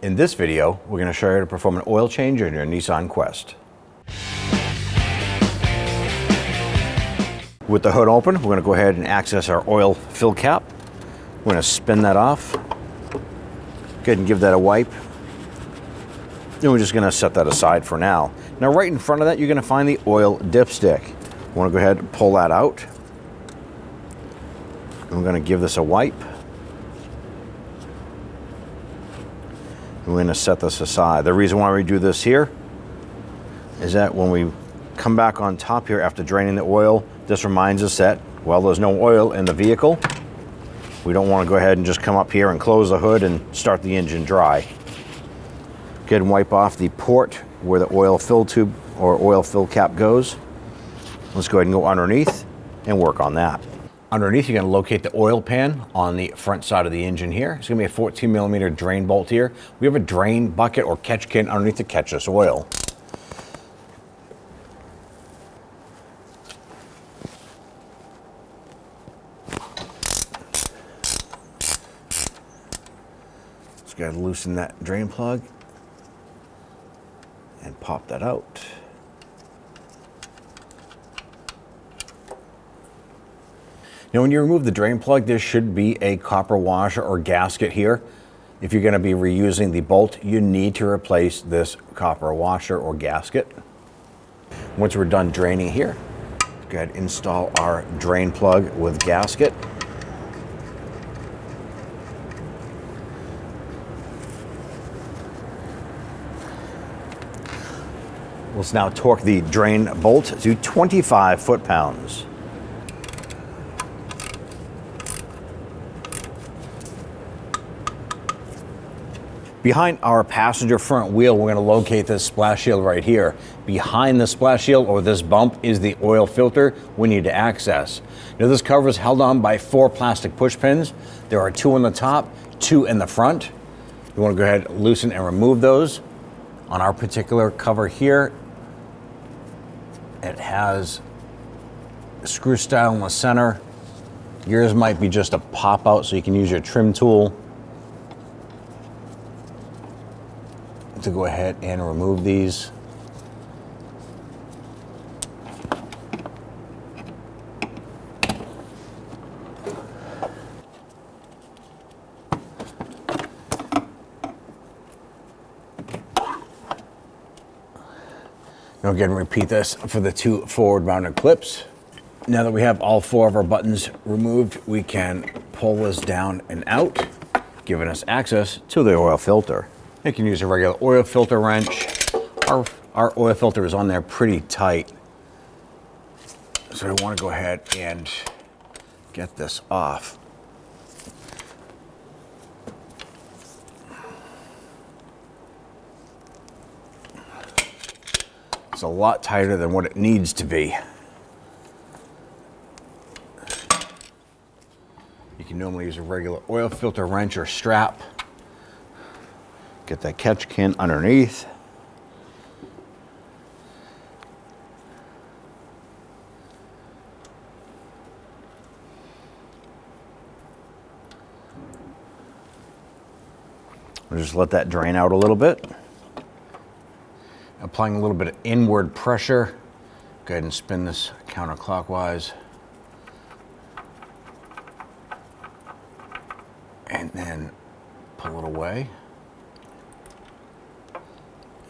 In this video, we're going to show you how to perform an oil change in your Nissan Quest. With the hood open, we're going to go ahead and access our oil fill cap. We're going to spin that off. Go ahead and give that a wipe. And we're just going to set that aside for now. Now, right in front of that, you're going to find the oil dipstick. You want to go ahead and pull that out. And we're going to give this a wipe. We're going to set this aside. The reason why we do this here is that when we come back on top here after draining the oil, this reminds us that, well, there's no oil in the vehicle. We don't want to go ahead and just come up here and close the hood and start the engine dry. Go ahead and wipe off the port where the oil fill tube or oil fill cap goes. Let's go ahead and go underneath and work on that. Underneath, you're going to locate the oil pan on the front side of the engine here. It's going to be a 14 millimeter drain bolt here. We have a drain bucket or catch can underneath to catch this oil. Just got to loosen that drain plug and pop that out. Now, when you remove the drain plug, there should be a copper washer or gasket here. If you're going to be reusing the bolt, you need to replace this copper washer or gasket. Once we're done draining here, go ahead and install our drain plug with gasket. Let's now torque the drain bolt to 25 foot-pounds. Behind our passenger front wheel, we're going to locate this splash shield right here. Behind the splash shield or this bump is the oil filter we need to access. Now, this cover is held on by 4 plastic push pins. There are 2 on the top, 2 in the front. You want to go ahead, loosen and remove those. On our particular cover here, it has a screw style in the center. Yours might be just a pop out, so you can use your trim tool to go ahead and remove these. Now again, repeat this for the 2 forward mounted clips. Now that we have all 4 of our buttons removed, we can pull this down and out, giving us access to the oil filter. You can use a regular oil filter wrench. Our oil filter is on there pretty tight. So we want to go ahead and get this off. It's a lot tighter than what it needs to be. You can normally use a regular oil filter wrench or strap. Get that catch can underneath. We'll just let that drain out a little bit. Applying a little bit of inward pressure. Go ahead and spin this counterclockwise. And then pull it away.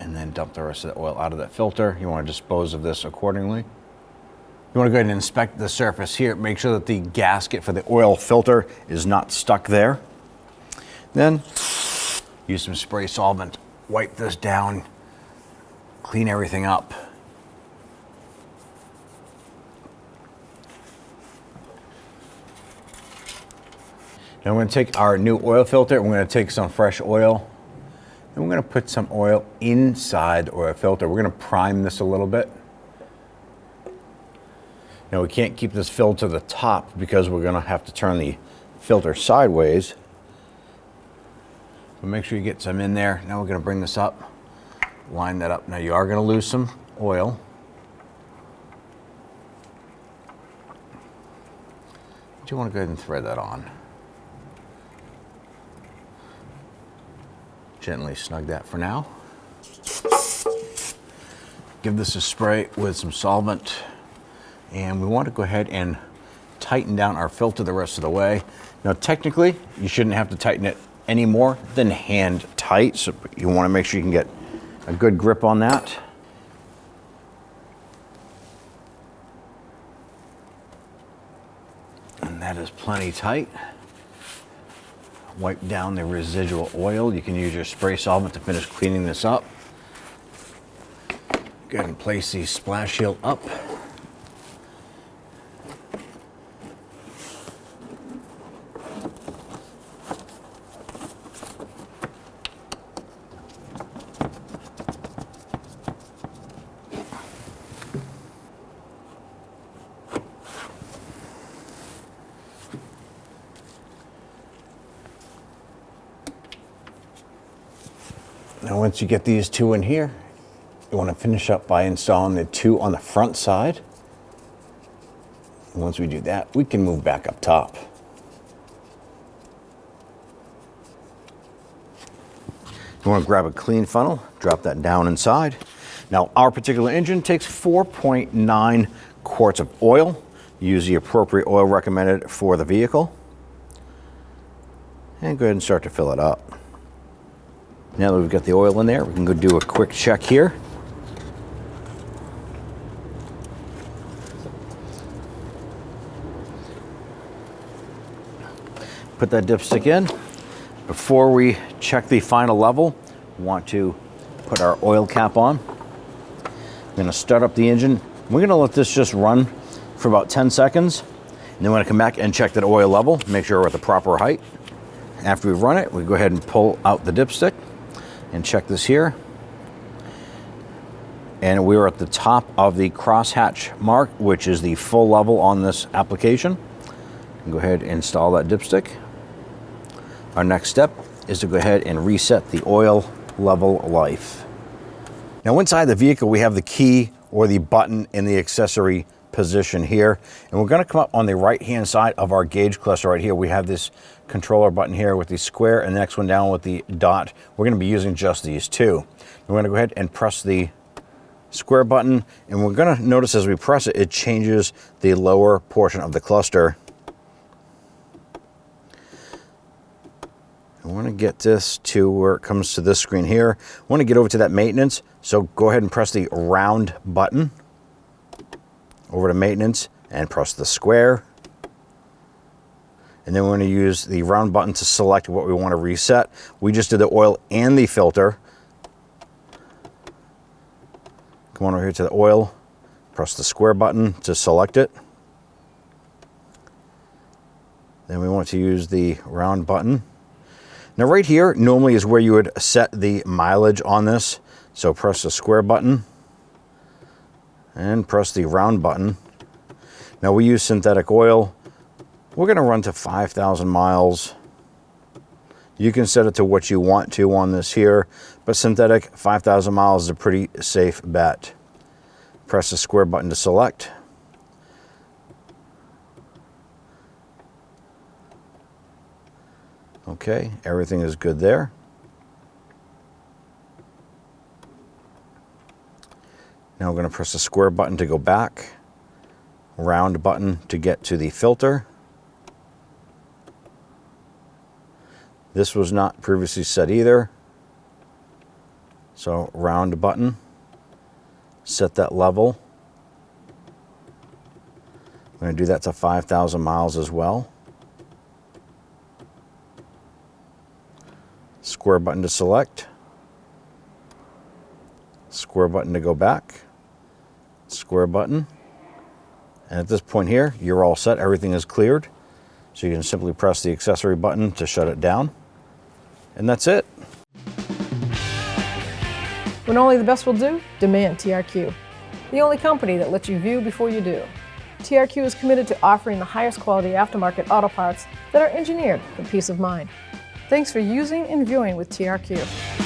And then dump the rest of the oil out of that filter. You want to dispose of this accordingly. You want to go ahead and inspect the surface here. Make sure that the gasket for the oil filter is not stuck there. Then use some spray solvent. Wipe this down. Clean everything up. Now we're going to take our new oil filter. We're going to take some fresh oil. And we're going to put some oil inside the oil filter. We're going to prime this a little bit. Now we can't keep this filled to the top because we're going to have to turn the filter sideways. But make sure you get some in there. Now we're going to bring this up, line that up. Now you are going to lose some oil. But you want to go ahead and thread that on. Gently snug that for now. Give this a spray with some solvent, and we want to go ahead and tighten down our filter the rest of the way. Now technically, you shouldn't have to tighten it any more than hand tight, so you want to make sure you can get a good grip on that. And that is plenty tight. Wipe down the residual oil. You can use your spray solvent to finish cleaning this up. Go ahead and place the splash shield up. Now once you get these two in here, you want to finish up by installing the two on the front side. And once we do that, we can move back up top. You want to grab a clean funnel, drop that down inside. Now our particular engine takes 4.9 quarts of oil. Use the appropriate oil recommended for the vehicle. And go ahead and start to fill it up. Now that we've got the oil in there, we can go do a quick check here. Put that dipstick in. Before we check the final level, we want to put our oil cap on. I'm going to start up the engine. We're going to let this just run for about 10 seconds. And then we're going to come back and check that oil level, make sure we're at the proper height. After we run it, we go ahead and pull out the dipstick and check this here. And we're at the top of the crosshatch mark, which is the full level on this application. Go ahead and install that dipstick. Our next step is to go ahead and reset the oil level life. Now inside the vehicle, we have the key or the button in the accessory position here. And we're gonna come up on the right-hand side of our gauge cluster right here. We have this controller button here with the square and the next one down with the dot. We're gonna be using just these two. We're gonna go ahead and press the square button, and we're gonna notice as we press it, it changes the lower portion of the cluster. I want to get this to where it comes to this screen here. I want to get over to that maintenance, so go ahead and press the round button over to maintenance and press the square. And then we're going to use the round button to select what we want to reset. We just did the oil and the filter. Come on over here to the oil, press the square button to select it. Then we want to use the round button. Now right here normally is where you would set the mileage on this. So press the square button and press the round button. Now we use synthetic oil. We're going to run to 5,000 miles. You can set it to what you want to on this here, but synthetic 5,000 miles is a pretty safe bet. Press the square button to select. Okay, everything is good there. Now we're going to press the square button to go back, round button to get to the filter. This was not previously set either. So round button, set that level. I'm going to do that to 5,000 miles as well. Square button to select. Square button to go back. Square button. And at this point here, you're all set. Everything is cleared. So you can simply press the accessory button to shut it down. And that's it. When only the best will do, demand TRQ. The only company that lets you view before you do. TRQ is committed to offering the highest quality aftermarket auto parts that are engineered for peace of mind. Thanks for using and viewing with TRQ.